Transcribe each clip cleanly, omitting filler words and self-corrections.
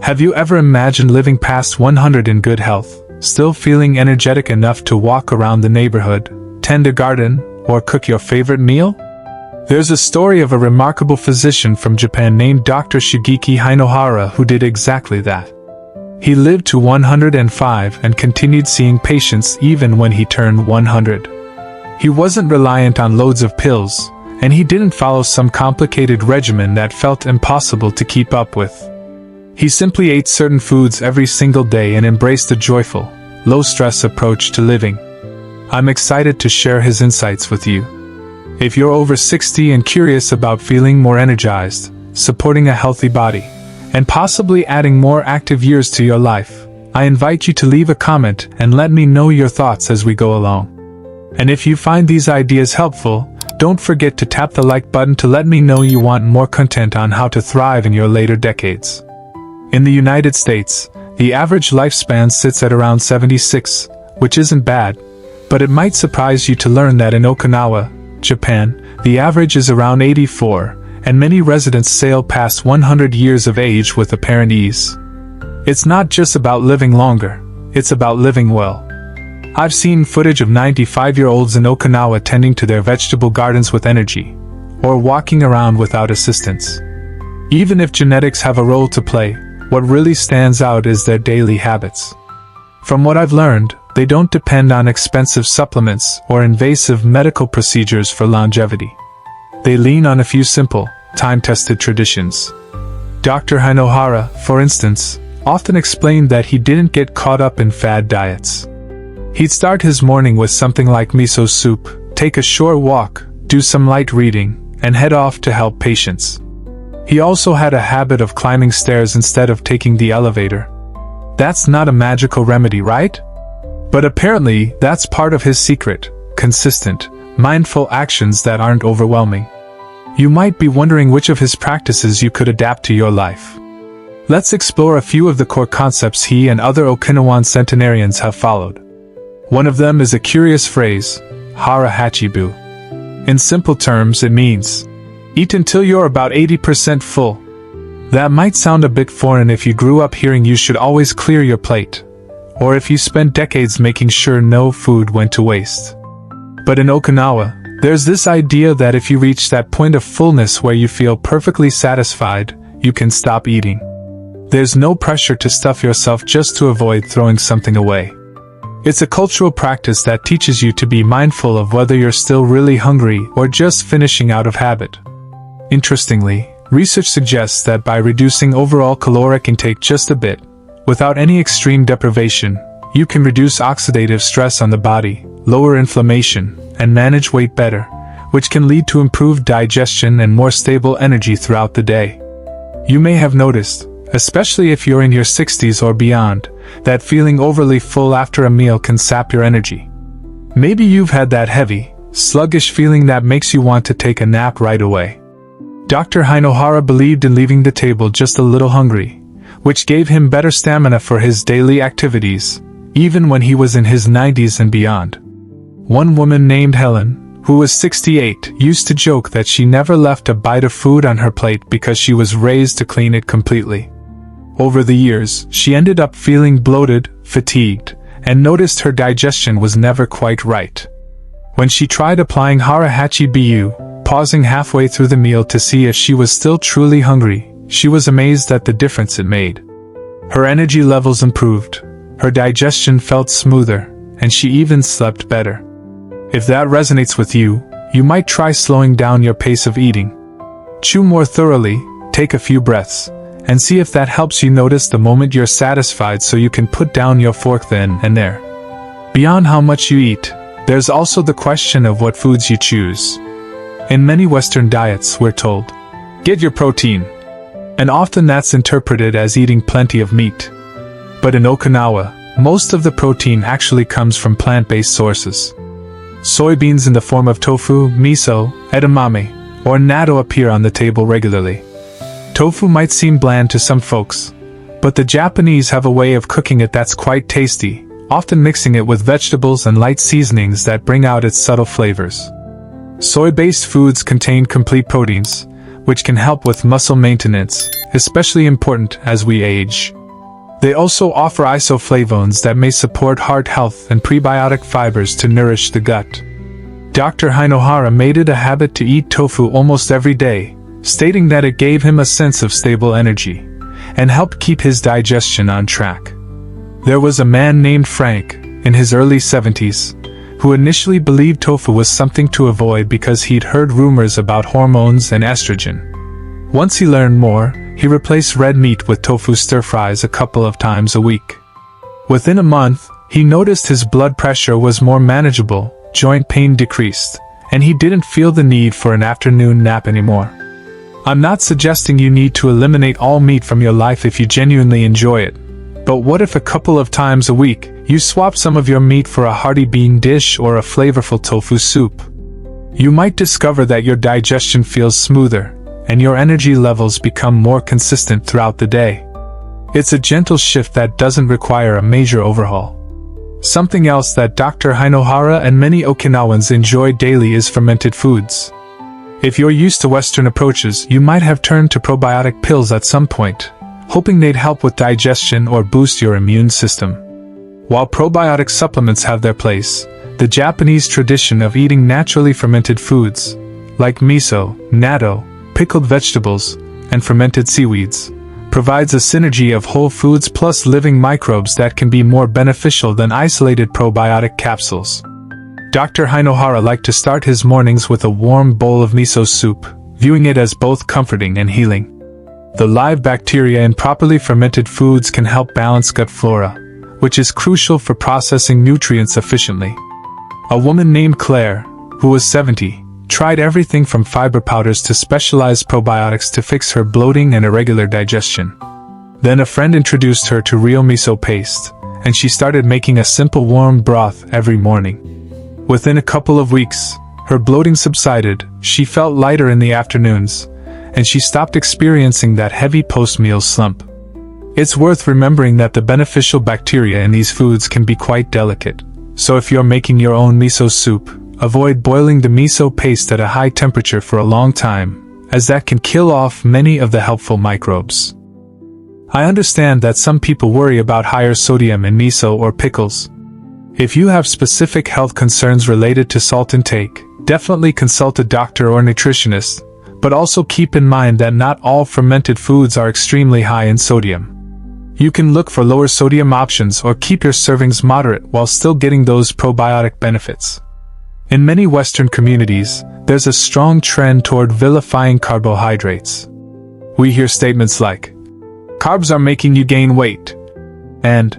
Have you ever imagined living past 100 in good health, still feeling energetic enough to walk around the neighborhood, tend a garden, or cook your favorite meal? There's a story of a remarkable physician from Japan named Dr. Shigeaki Hinohara who did exactly that. He lived to 105 and continued seeing patients even when he turned 100. He wasn't reliant on loads of pills, and he didn't follow some complicated regimen that felt impossible to keep up with. He simply ate certain foods every single day and embraced a joyful, low-stress approach to living. I'm excited to share his insights with you. If you're over 60 and curious about feeling more energized, supporting a healthy body, and possibly adding more active years to your life, I invite you to leave a comment and let me know your thoughts as we go along. And if you find these ideas helpful, don't forget to tap the like button to let me know you want more content on how to thrive in your later decades. In the United States, the average lifespan sits at around 76, which isn't bad, but it might surprise you to learn that in Okinawa, Japan, the average is around 84, and many residents sail past 100 years of age with apparent ease. It's not just about living longer, it's about living well. I've seen footage of 95-year-olds in Okinawa tending to their vegetable gardens with energy, or walking around without assistance. Even if genetics have a role to play, what really stands out is their daily habits. From what I've learned, they don't depend on expensive supplements or invasive medical procedures for longevity. They lean on a few simple, time-tested traditions. Dr. Hinohara, for instance, often explained that he didn't get caught up in fad diets. He'd start his morning with something like miso soup, take a short walk, do some light reading, and head off to help patients. He also had a habit of climbing stairs instead of taking the elevator. That's not a magical remedy, right? But apparently, that's part of his secret: consistent, mindful actions that aren't overwhelming. You might be wondering which of his practices you could adapt to your life. Let's explore a few of the core concepts he and other Okinawan centenarians have followed. One of them is a curious phrase, harahachibu. In simple terms, it means, eat until you're about 80% full. That might sound a bit foreign if you grew up hearing you should always clear your plate, or if you spent decades making sure no food went to waste. But in Okinawa, there's this idea that if you reach that point of fullness where you feel perfectly satisfied, you can stop eating. There's no pressure to stuff yourself just to avoid throwing something away. It's a cultural practice that teaches you to be mindful of whether you're still really hungry or just finishing out of habit. Interestingly, research suggests that by reducing overall caloric intake just a bit, without any extreme deprivation, you can reduce oxidative stress on the body, lower inflammation, and manage weight better, which can lead to improved digestion and more stable energy throughout the day. You may have noticed, especially if you're in your 60s or beyond, that feeling overly full after a meal can sap your energy. Maybe you've had that heavy, sluggish feeling that makes you want to take a nap right away. Dr. Hinohara believed in leaving the table just a little hungry, which gave him better stamina for his daily activities, even when he was in his 90s and beyond. One woman named Helen, who was 68, used to joke that she never left a bite of food on her plate because she was raised to clean it completely. Over the years, she ended up feeling bloated, fatigued, and noticed her digestion was never quite right. When she tried applying harahachibu, pausing halfway through the meal to see if she was still truly hungry, she was amazed at the difference it made. Her energy levels improved, her digestion felt smoother, and she even slept better. If that resonates with you, you might try slowing down your pace of eating. Chew more thoroughly, take a few breaths, and see if that helps you notice the moment you're satisfied so you can put down your fork then and there. Beyond how much you eat, there's also the question of what foods you choose. In many Western diets, we're told, get your protein, and often that's interpreted as eating plenty of meat. But in Okinawa, most of the protein actually comes from plant-based sources. Soybeans in the form of tofu, miso, edamame, or natto appear on the table regularly. Tofu might seem bland to some folks, but the Japanese have a way of cooking it that's quite tasty, often mixing it with vegetables and light seasonings that bring out its subtle flavors. Soy-based foods contain complete proteins, which can help with muscle maintenance, especially important as we age. They also offer isoflavones that may support heart health and prebiotic fibers to nourish the gut. Dr. Hinohara made it a habit to eat tofu almost every day, stating that it gave him a sense of stable energy and helped keep his digestion on track. There was a man named Frank, in his early 70s, who initially believed tofu was something to avoid because he'd heard rumors about hormones and estrogen. Once he learned more, he replaced red meat with tofu stir-fries a couple of times a week. Within a month, he noticed his blood pressure was more manageable, joint pain decreased, and he didn't feel the need for an afternoon nap anymore. I'm not suggesting you need to eliminate all meat from your life if you genuinely enjoy it. But what if a couple of times a week, you swap some of your meat for a hearty bean dish or a flavorful tofu soup? You might discover that your digestion feels smoother, and your energy levels become more consistent throughout the day. It's a gentle shift that doesn't require a major overhaul. Something else that Dr. Hinohara and many Okinawans enjoy daily is fermented foods. If you're used to Western approaches, you might have turned to probiotic pills at some point, hoping they'd help with digestion or boost your immune system. While probiotic supplements have their place, the Japanese tradition of eating naturally fermented foods, like miso, natto, pickled vegetables, and fermented seaweeds, provides a synergy of whole foods plus living microbes that can be more beneficial than isolated probiotic capsules. Dr. Hinohara liked to start his mornings with a warm bowl of miso soup, viewing it as both comforting and healing. The live bacteria in properly fermented foods can help balance gut flora, which is crucial for processing nutrients efficiently. A woman named Claire, who was 70, tried everything from fiber powders to specialized probiotics to fix her bloating and irregular digestion. Then a friend introduced her to real miso paste, and she started making a simple warm broth every morning. Within a couple of weeks, her bloating subsided, she felt lighter in the afternoons, and she stopped experiencing that heavy post-meal slump. It's worth remembering that the beneficial bacteria in these foods can be quite delicate, so if you're making your own miso soup, avoid boiling the miso paste at a high temperature for a long time, as that can kill off many of the helpful microbes. I understand that some people worry about higher sodium in miso or pickles. If you have specific health concerns related to salt intake, definitely consult a doctor or nutritionist, but also keep in mind that not all fermented foods are extremely high in sodium. You can look for lower sodium options or keep your servings moderate while still getting those probiotic benefits. In many Western communities, there's a strong trend toward vilifying carbohydrates. We hear statements like, "Carbs are making you gain weight," and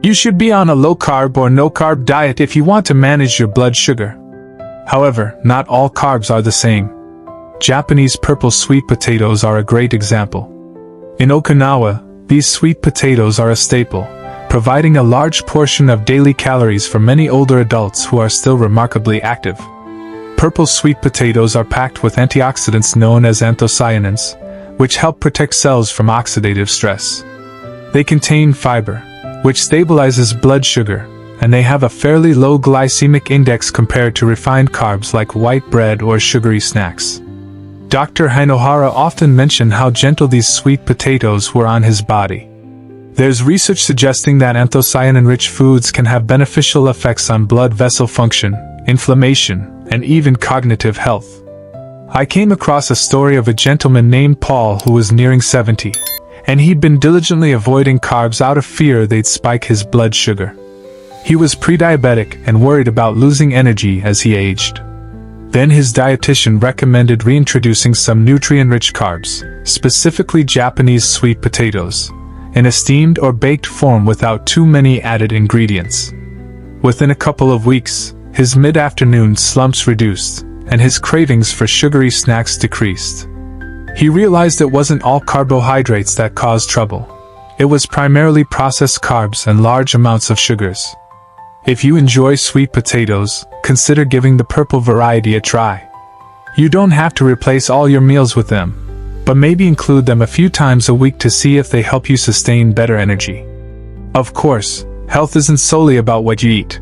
"You should be on a low-carb or no-carb diet if you want to manage your blood sugar." However, not all carbs are the same. Japanese purple sweet potatoes are a great example. In Okinawa, these sweet potatoes are a staple, providing a large portion of daily calories for many older adults who are still remarkably active. Purple sweet potatoes are packed with antioxidants known as anthocyanins, which help protect cells from oxidative stress. They contain fiber, which stabilizes blood sugar, and they have a fairly low glycemic index compared to refined carbs like white bread or sugary snacks. Dr. Hinohara often mentioned how gentle these sweet potatoes were on his body. There's research suggesting that anthocyanin-rich foods can have beneficial effects on blood vessel function, inflammation, and even cognitive health. I came across a story of a gentleman named Paul who was nearing 70, and he'd been diligently avoiding carbs out of fear they'd spike his blood sugar. He was pre-diabetic and worried about losing energy as he aged. Then his dietitian recommended reintroducing some nutrient-rich carbs, specifically Japanese sweet potatoes, in a steamed or baked form without too many added ingredients. Within a couple of weeks, his mid-afternoon slumps reduced, and his cravings for sugary snacks decreased. He realized it wasn't all carbohydrates that caused trouble. It was primarily processed carbs and large amounts of sugars. If you enjoy sweet potatoes, consider giving the purple variety a try. You don't have to replace all your meals with them, but maybe include them a few times a week to see if they help you sustain better energy. Of course, health isn't solely about what you eat.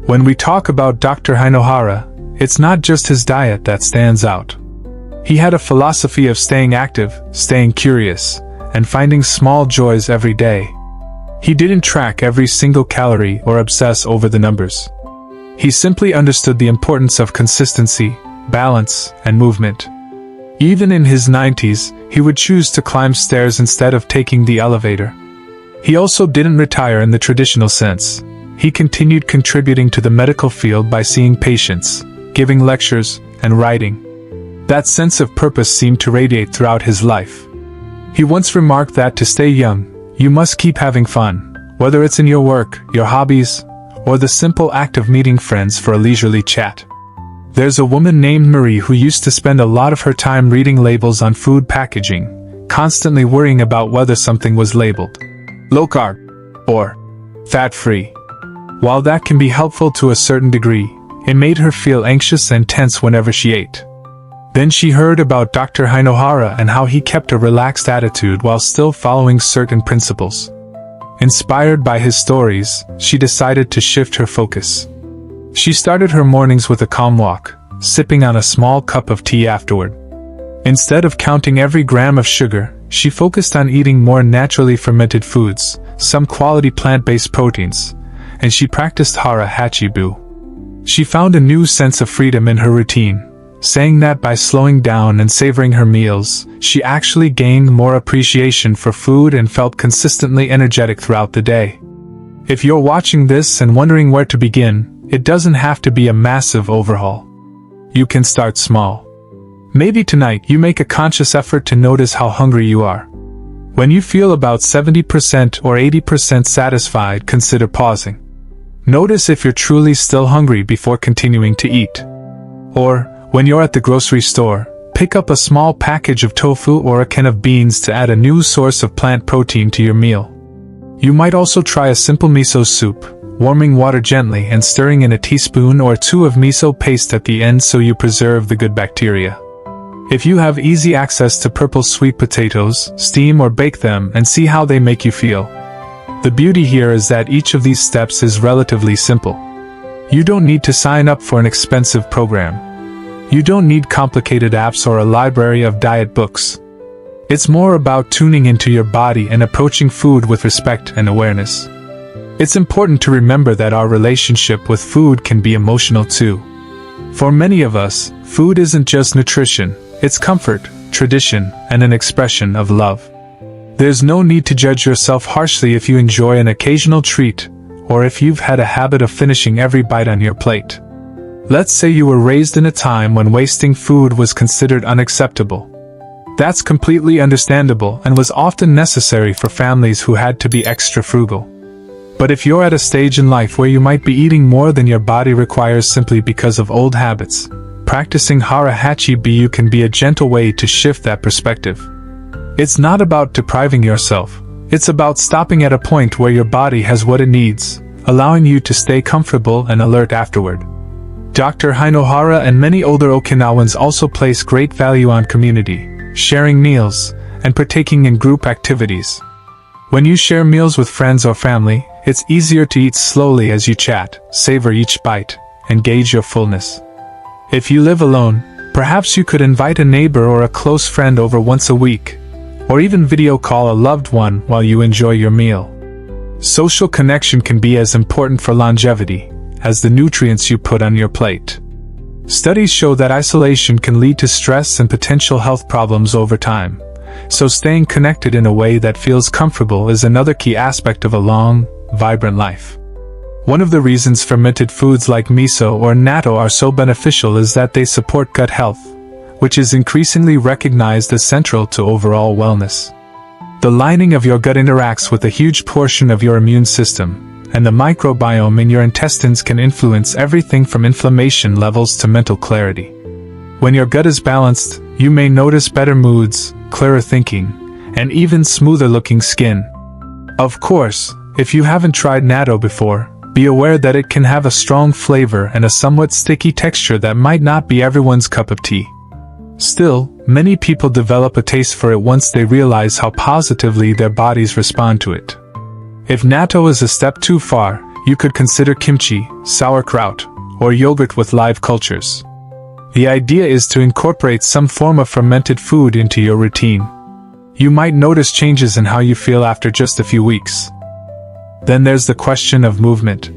When we talk about Dr. Hinohara, it's not just his diet that stands out. He had a philosophy of staying active, staying curious, and finding small joys every day. He didn't track every single calorie or obsess over the numbers. He simply understood the importance of consistency, balance, and movement. Even in his 90s, he would choose to climb stairs instead of taking the elevator. He also didn't retire in the traditional sense. He continued contributing to the medical field by seeing patients, giving lectures, and writing. That sense of purpose seemed to radiate throughout his life. He once remarked that to stay young, you must keep having fun, whether it's in your work, your hobbies, or the simple act of meeting friends for a leisurely chat. There's a woman named Marie who used to spend a lot of her time reading labels on food packaging, constantly worrying about whether something was labeled low carb or fat-free. While that can be helpful to a certain degree, it made her feel anxious and tense whenever she ate. Then she heard about Dr. Hinohara and how he kept a relaxed attitude while still following certain principles. Inspired by his stories, she decided to shift her focus. She started her mornings with a calm walk, sipping on a small cup of tea afterward. Instead of counting every gram of sugar, she focused on eating more naturally fermented foods, some quality plant-based proteins, and she practiced harahachibu. She found a new sense of freedom in her routine, saying that by slowing down and savoring her meals, she actually gained more appreciation for food and felt consistently energetic throughout the day. If you're watching this and wondering where to begin, it doesn't have to be a massive overhaul. You can start small. Maybe tonight you make a conscious effort to notice how hungry you are. When you feel about 70% or 80% satisfied, consider pausing. Notice if you're truly still hungry before continuing to eat. Or, when you're at the grocery store, pick up a small package of tofu or a can of beans to add a new source of plant protein to your meal. You might also try a simple miso soup, warming water gently and stirring in a teaspoon or two of miso paste at the end so you preserve the good bacteria. If you have easy access to purple sweet potatoes, steam or bake them and see how they make you feel. The beauty here is that each of these steps is relatively simple. You don't need to sign up for an expensive program. You don't need complicated apps or a library of diet books. It's more about tuning into your body and approaching food with respect and awareness. It's important to remember that our relationship with food can be emotional too. For many of us, food isn't just nutrition, it's comfort, tradition, and an expression of love. There's no need to judge yourself harshly if you enjoy an occasional treat, or if you've had a habit of finishing every bite on your plate. Let's say you were raised in a time when wasting food was considered unacceptable. That's completely understandable and was often necessary for families who had to be extra frugal. But if you're at a stage in life where you might be eating more than your body requires simply because of old habits, practicing harahachibu can be a gentle way to shift that perspective. It's not about depriving yourself, it's about stopping at a point where your body has what it needs, allowing you to stay comfortable and alert afterward. Dr. Hinohara and many older Okinawans also place great value on community, sharing meals, and partaking in group activities. When you share meals with friends or family, it's easier to eat slowly as you chat, savor each bite, and gauge your fullness. If you live alone, perhaps you could invite a neighbor or a close friend over once a week, or even video call a loved one while you enjoy your meal. Social connection can be as important for longevity as the nutrients you put on your plate. Studies show that isolation can lead to stress and potential health problems over time, so staying connected in a way that feels comfortable is another key aspect of a long, vibrant life. One of the reasons fermented foods like miso or natto are so beneficial is that they support gut health, which is increasingly recognized as central to overall wellness. The lining of your gut interacts with a huge portion of your immune system, and the microbiome in your intestines can influence everything from inflammation levels to mental clarity. When your gut is balanced, you may notice better moods, clearer thinking, and even smoother-looking skin. Of course, if you haven't tried natto before, be aware that it can have a strong flavor and a somewhat sticky texture that might not be everyone's cup of tea. Still, many people develop a taste for it once they realize how positively their bodies respond to it. If natto is a step too far, you could consider kimchi, sauerkraut, or yogurt with live cultures. The idea is to incorporate some form of fermented food into your routine. You might notice changes in how you feel after just a few weeks. Then there's the question of movement.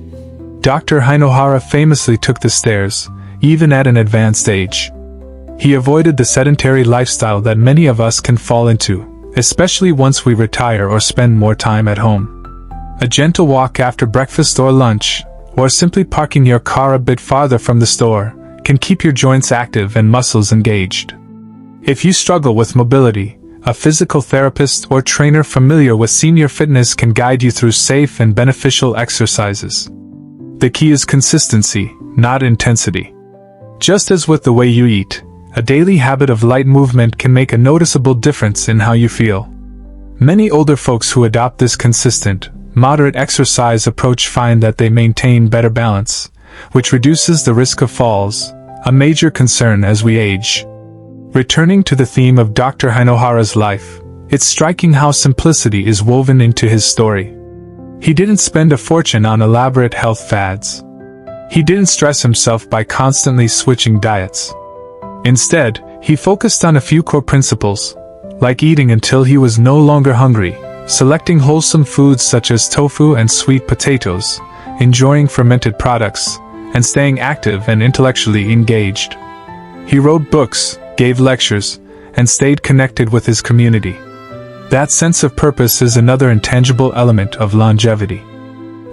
Dr. Hinohara famously took the stairs, even at an advanced age. He avoided the sedentary lifestyle that many of us can fall into, especially once we retire or spend more time at home. A gentle walk after breakfast or lunch, or simply parking your car a bit farther from the store, can keep your joints active and muscles engaged. If you struggle with mobility, a physical therapist or trainer familiar with senior fitness can guide you through safe and beneficial exercises. The key is consistency, not intensity. Just as with the way you eat, a daily habit of light movement can make a noticeable difference in how you feel. Many older folks who adopt this consistent, moderate exercise approach find that they maintain better balance, which reduces the risk of falls, a major concern as we age. Returning to the theme of Dr. Hinohara's life, it's striking how simplicity is woven into his story. He didn't spend a fortune on elaborate health fads. He didn't stress himself by constantly switching diets. Instead, he focused on a few core principles, like eating until he was no longer hungry, selecting wholesome foods such as tofu and sweet potatoes, enjoying fermented products, and staying active and intellectually engaged. He wrote books, gave lectures, and stayed connected with his community. That sense of purpose is another intangible element of longevity.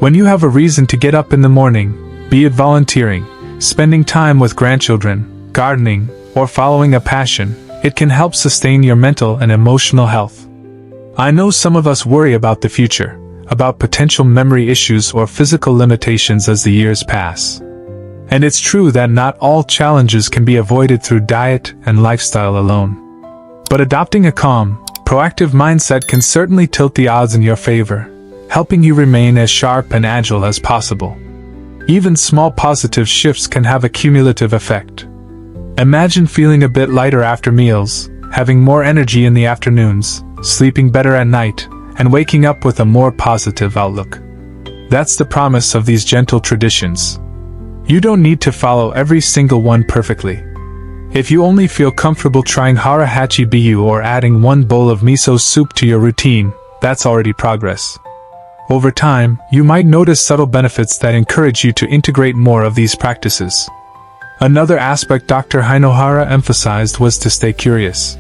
When you have a reason to get up in the morning, be it volunteering, spending time with grandchildren, gardening, or following a passion, it can help sustain your mental and emotional health. I know some of us worry about the future, about potential memory issues or physical limitations as the years pass. And it's true that not all challenges can be avoided through diet and lifestyle alone. But adopting a calm, proactive mindset can certainly tilt the odds in your favor, helping you remain as sharp and agile as possible. Even small positive shifts can have a cumulative effect. Imagine feeling a bit lighter after meals, having more energy in the afternoons, sleeping better at night, and waking up with a more positive outlook. That's the promise of these gentle traditions. You don't need to follow every single one perfectly. If you only feel comfortable trying harahachibu or adding one bowl of miso soup to your routine, that's already progress. Over time, you might notice subtle benefits that encourage you to integrate more of these practices. Another aspect Dr. Hinohara emphasized was to stay curious.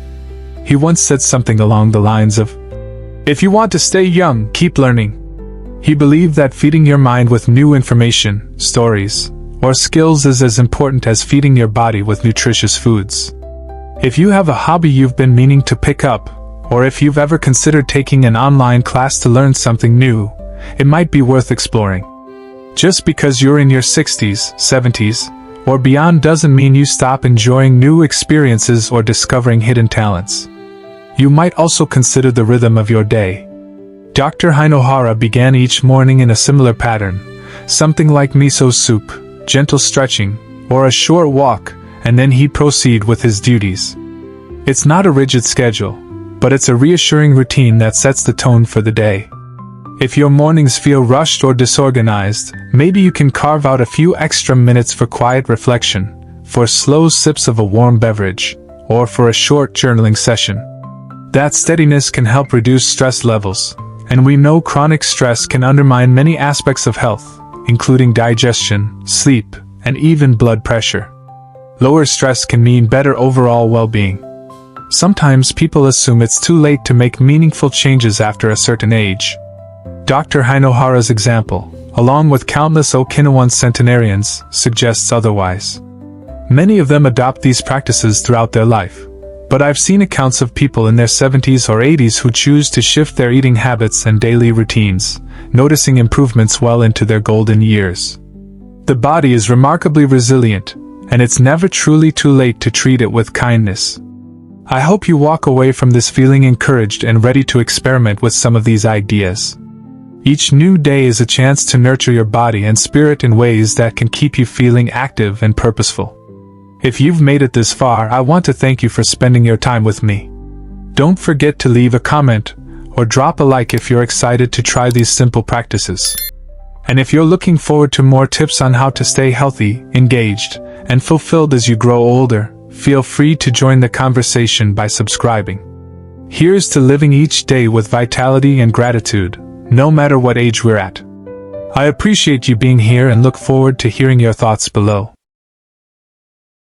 He once said something along the lines of, "If you want to stay young, keep learning." He believed that feeding your mind with new information, stories, or skills is as important as feeding your body with nutritious foods. If you have a hobby you've been meaning to pick up, or if you've ever considered taking an online class to learn something new, it might be worth exploring. Just because you're in your 60s, 70s, or beyond doesn't mean you stop enjoying new experiences or discovering hidden talents. You might also consider the rhythm of your day. Dr. Hinohara began each morning in a similar pattern, something like miso soup, gentle stretching, or a short walk, and then he'd proceed with his duties. It's not a rigid schedule, but it's a reassuring routine that sets the tone for the day. If your mornings feel rushed or disorganized, maybe you can carve out a few extra minutes for quiet reflection, for slow sips of a warm beverage, or for a short journaling session. That steadiness can help reduce stress levels, and we know chronic stress can undermine many aspects of health, including digestion, sleep, and even blood pressure. Lower stress can mean better overall well-being. Sometimes people assume it's too late to make meaningful changes after a certain age. Dr. Hinohara's example, along with countless Okinawan centenarians, suggests otherwise. Many of them adopt these practices throughout their life, but I've seen accounts of people in their 70s or 80s who choose to shift their eating habits and daily routines, noticing improvements well into their golden years. The body is remarkably resilient, and it's never truly too late to treat it with kindness. I hope you walk away from this feeling encouraged and ready to experiment with some of these ideas. Each new day is a chance to nurture your body and spirit in ways that can keep you feeling active and purposeful. If you've made it this far, I want to thank you for spending your time with me. Don't forget to leave a comment or drop a like if you're excited to try these simple practices. And if you're looking forward to more tips on how to stay healthy, engaged, and fulfilled as you grow older, feel free to join the conversation by subscribing. Here's to living each day with vitality and gratitude, no matter what age we're at. I appreciate you being here and look forward to hearing your thoughts below.